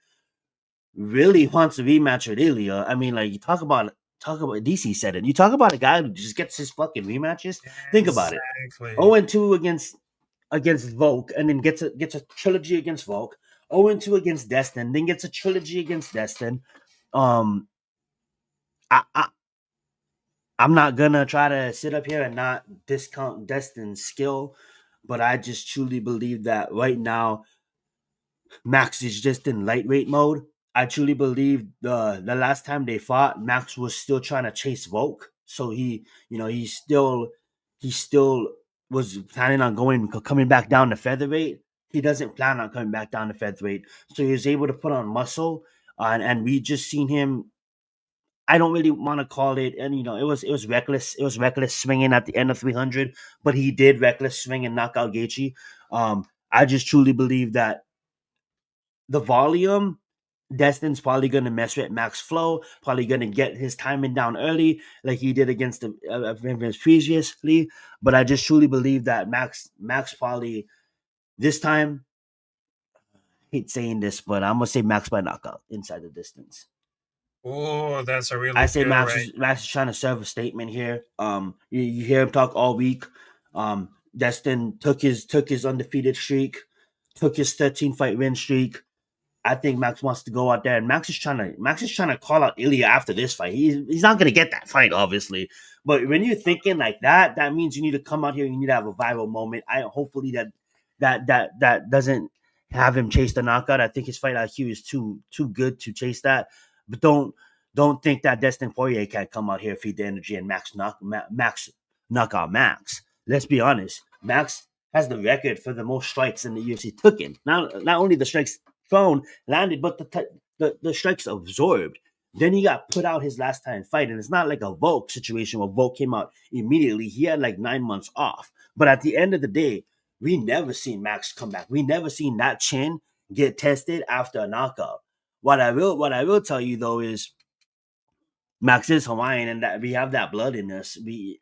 really wants a rematch with Ilya. I mean, like, you talk about DC said it. You talk about a guy who just gets his fucking rematches. Think about it. 0-2 against Volk, and then gets a trilogy against Volk. 0-2 against Destin, then gets a trilogy against Destin. I I'm not gonna try to sit up here and not discount Destin's skill, but I just truly believe that right now Max is just in lightweight mode. I truly believe the last time they fought, Max was still trying to chase Volk. So he still was planning on coming back down to featherweight. He doesn't plan on coming back down to featherweight. So he was able to put on muscle, and we just seen him. I don't really want to call it, and it was reckless. It was reckless swinging at the end of 300, but he did reckless swing and knock out Gaethje. I just truly believe that the volume, Destin's probably going to mess with Max flow, probably going to get his timing down early like he did against the previously. But I just truly believe that Max probably this time, I hate saying this, but I'm going to say Max by knockout inside the distance. Oh, that's a really I say good Max is trying to serve a statement here. You hear him talk all week. Destin took his undefeated streak, took his 13 fight win streak, I think Max wants to go out there, and Max is trying to call out Ilya after this fight. He's not gonna get that fight, obviously. But when you're thinking like that, that means you need to come out here. You need to have a viral moment. Hopefully that doesn't have him chase the knockout. I think his fight IQ is too good to chase that. But don't think that Dustin Poirier can't come out here, feed the energy, and Max knock out Max. Let's be honest. Max has the record for the most strikes in the UFC taken. Not only the strikes thrown, landed, but the strikes absorbed. Then he got put out his last time fight, and it's not like a Volk situation where Volk came out immediately. He had like 9 months off. But at the end of the day, we never seen Max come back. We never seen that chin get tested after a knockout. What I will tell you though is Max is Hawaiian, and that we have that blood in us.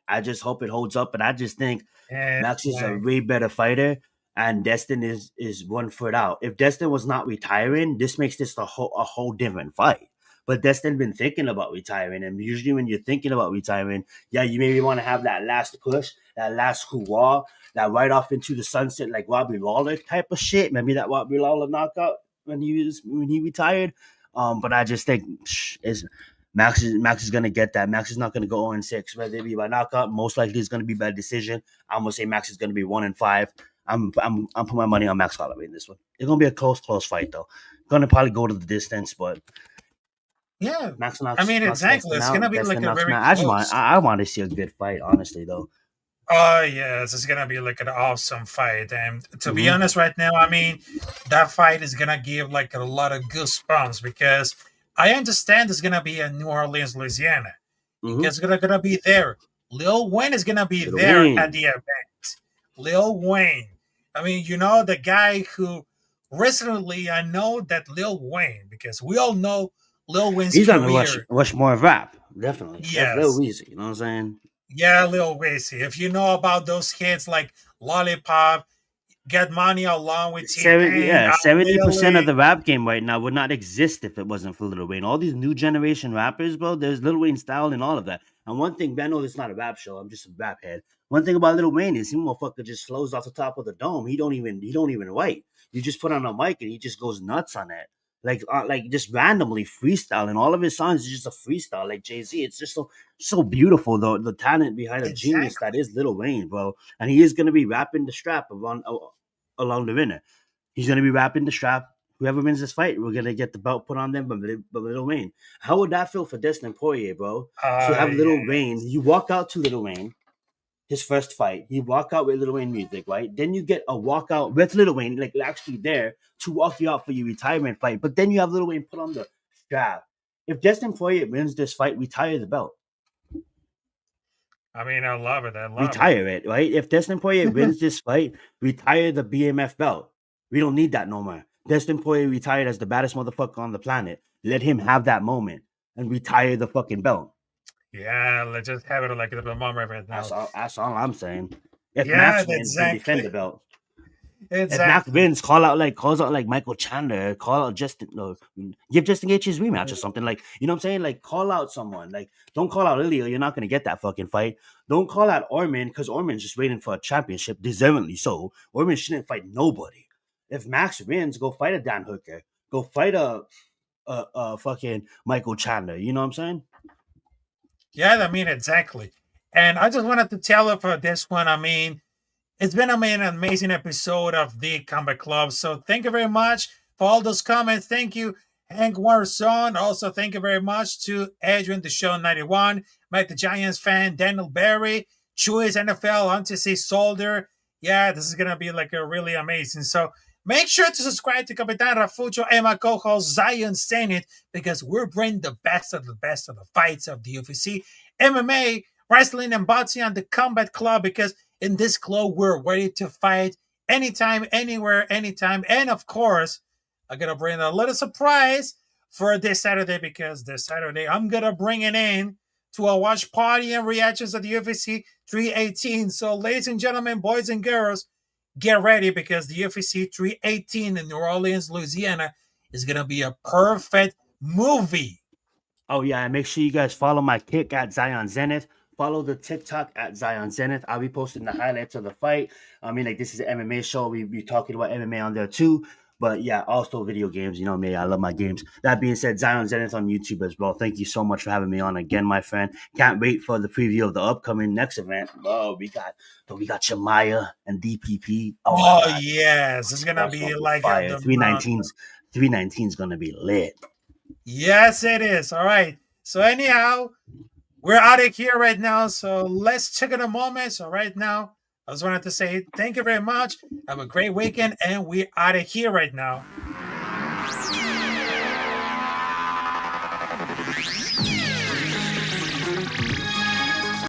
I just hope it holds up, and I just think And Max is a way better fighter, and Destin is 1 foot out. If Destin was not retiring, this makes this a whole different fight. But Destin been thinking about retiring, and usually when you're thinking about retiring, yeah, you maybe want to have that last push, that last hoorah, that right off into the sunset like Robbie Lawler type of shit. Maybe that Robbie Lawler knockout when he retired. But I just think Max is gonna get that. Max is not gonna go 0-6. Whether it be by knockout, most likely it's gonna be by decision. I'm gonna say Max is gonna be 1-5. I'm putting my money on Max Holloway in this one. It's gonna be a close fight though. Gonna probably go to the distance, but yeah, Max I mean, exactly. It's gonna be like a very close. I want to see a good fight, honestly though. Oh yes, it's gonna be like an awesome fight. And to be Mhm. honest, right now, I mean, that fight is gonna give like a lot of goosebumps because I understand it's gonna be in New Orleans, Louisiana. Mhm. It's gonna be there. Lil Wayne is gonna be Lil there Wayne. at the event. Lil Wayne. I mean, you know, the guy who recently I know that Lil Wayne, because we all know Lil Wayne's He's on the career. rush more rap, definitely. That's Lil Yes. Weezy. You know what I'm saying? Yeah, Lil Weezy. If you know about those hits like Lollipop, Get Money Along with T-Pain, 70% of Billy. the rap game right now would not exist if it wasn't for Lil Wayne. All these new generation rappers, bro, there's Lil Wayne style and all of that. And one thing, I know it's not a rap show. I'm just a rap head. One thing about Lil Wayne is he motherfucker just flows off the top of the dome. He don't even write. You just put on a mic and he just goes nuts on it. Like just randomly freestyling. All of his songs is just a freestyle, like Jay-Z. It's just so beautiful, though. The talent behind a genius that Exactly. is Lil Wayne, bro. And he is gonna be rapping the strap along the winner. He's gonna be rapping the strap. Whoever wins this fight, we're gonna get the belt put on them by Lil Wayne. How would that feel for Dustin Poirier, bro? To have Lil Yeah. Wayne, you walk out to Lil Wayne, his first fight, you walk out with Lil Wayne music, right? Then you get a walkout with Lil Wayne, like actually there to walk you out for your retirement fight. But then you have Lil Wayne put on the strap. If Dustin Poirier wins this fight, retire the belt. I mean, I love it. I love it. Retire it, right? If Dustin Poirier wins this fight, retire the BMF belt. We don't need that no more. Dustin Poirier retired as the baddest motherfucker on the planet. Let him have that moment and retire the fucking belt. Yeah, let's just have it like a little moment right now. That's all I'm saying. If Yeah, Max wins, then exactly. defend the belt. If Max Exactly. wins, calls out like Michael Chandler, call out Justin, no, give Justin Gaethje his rematch or something. Like, you know what I'm saying? Like, call out someone. Like, don't call out Ilya. You're not gonna get that fucking fight. Don't call out Orman because Orman's just waiting for a championship, deservingly so. Orman shouldn't fight nobody. If Max wins, go fight a Dan Hooker. Go fight a fucking Michael Chandler. You know what I'm saying? Yeah, I mean, exactly. And I just wanted to tell you for this one, I mean, it's been an amazing episode of the Combat Club. So thank you very much for all those comments. Thank you, Hank Warson. Also, thank you very much to Adrian the Show 91, Mike the Giants fan, Daniel Barry, Chewy's NFL, Hunter C. Solder. Yeah, this is gonna be like a really amazing. So make sure to subscribe to Capitan Rafucho and my co-host Zion Senate because we're bringing the best of the fights of the UFC, MMA, wrestling, and boxing on the Combat Club because in this club, we're ready to fight anytime, anywhere, anytime. And of course, I'm going to bring a little surprise for this Saturday because this Saturday, I'm going to bring it in to a watch party and reactions of the UFC 318. So, ladies and gentlemen, boys and girls, get ready because the UFC 318 in New Orleans, Louisiana is going to be a perfect movie. Oh, yeah. And make sure you guys follow my kick at Zion Zenith. Follow the TikTok at Zion Zenith. I'll be posting the highlights of the fight. I mean, like, this is an MMA show. We be talking about MMA on there, too. But yeah, also video games. You know me, I love my games. That being said, Zion Zenith on YouTube as well. Thank you so much for having me on again, my friend. Can't wait for the preview of the upcoming next event. Oh, we got Shemaya and DPP. Oh my Oh god, yes, it's gonna that's be gonna be like fire. the 319's 319's gonna be lit. yes, it is. All right. So anyhow, we're out of here right now. So let's check in a moment. So right now, I just wanted to say thank you very much. Have a great weekend, and we're out of here right now.